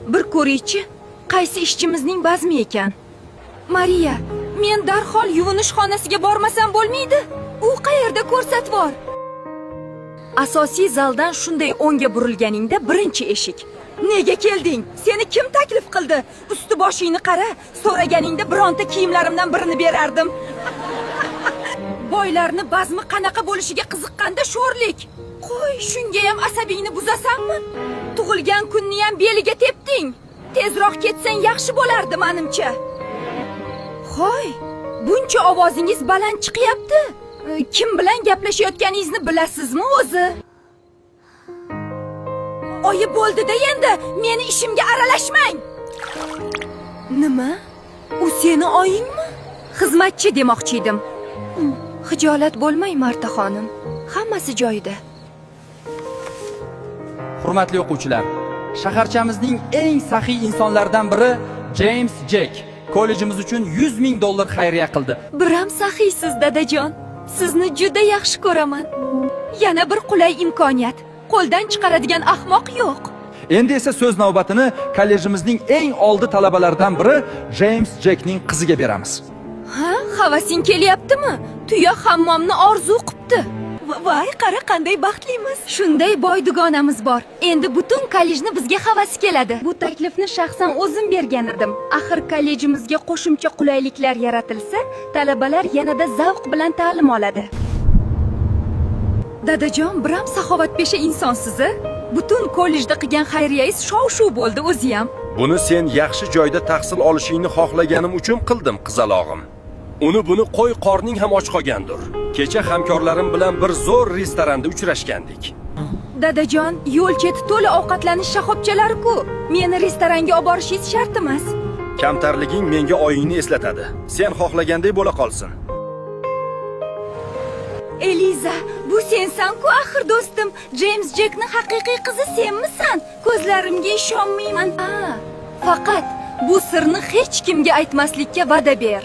Bir ko'raychi, qaysi ishchimizning bazmi ekan? Mariya, men darhol yuvinish xonasiga bormasam bo'lmaydi? U qayerda ko'rsatvor? Asosiy zaldan shunday o'ngga burilganingda birinchi eshik. Nega kelding? Seni kim taklif qildi? Usti boshingni qara, so'raganingda bironta kiyimlarimdan birini berardim. Boylarni bazmi qanaqa bo'lishiga qiziqqanda sho'rlik. Qo'y, shunga ham asabingni buzasanmi? Tug'ilgan kunni ham beliga tepding. Tezroq ketsang yaxshi bo'lardi menimcha. Xo'y, buncha ovozingiz baland chiqyapti. Kim bilan gaplashayotganingizni bilasizmi o'zi? Oyi bo'ldi-da endi, meni ishimga aralashmang. Nima? U seni oyingmi? Xizmatchi demoqchi edim. Xijolat bo'lmang, Marta xonim. Hammasi joyida. Hurmatli o'quvchilar, shaharchamizning eng saxiy insonlaridan biri James Jack kollejimiz uchun $100,000 xayriya qildi. Biram saxiysiz, dadajon. Sizni juda yaxshi ko'raman. Yana bir qulay imkoniyat. Qo'ldan chiqaradigan ahmoq yo'q. Endi esa so'z navbatini kollejimizning eng oldi talabalaridan biri James Jackning qiziga beramiz. Ha, havasing kelyaptimi? Tuya hammomni orzu qilibdi. Voy, qara qanday baxtlimiz. Shunday boy dugonamiz bor. Endi butun kollejni bizga havasi keladi. Bu taklifni shaxsan o'zim bergan edim. Axir kollejimizga qo'shimcha qulayliklar yaratilsa, talabalar yanada zavq bilan ta'lim oladi. Dadajon, biram saxovatpesha insonsiz-a? Butun kollejda qilgan xayriyangiz shov-shuv bo'ldi o'zi ham. Buni sen yaxshi joyda tahsil olishingni xohlaganim uchun qildim, qizalog'im. Uni buni qo'y, qorning ham och qolgandir. Kecha hamkorlarim bilan bir zo'r restoranda uchrashgandik. Dadajon, yo'l cheti to'la ovqatlanish shoxobchalari-ku. Meni restoranga olib borishingiz shart emas. Kamtarliging menga oyingni eslatadi. Sen xohlaganday bo'la qolsin. Eliza, bu sensan-ku axir do'stim. James Jackning haqiqiy qizi senmisan? Ko'zlarimga ishonmayman. Faqat bu sirni hech kimga aytmaslikka va'da ber.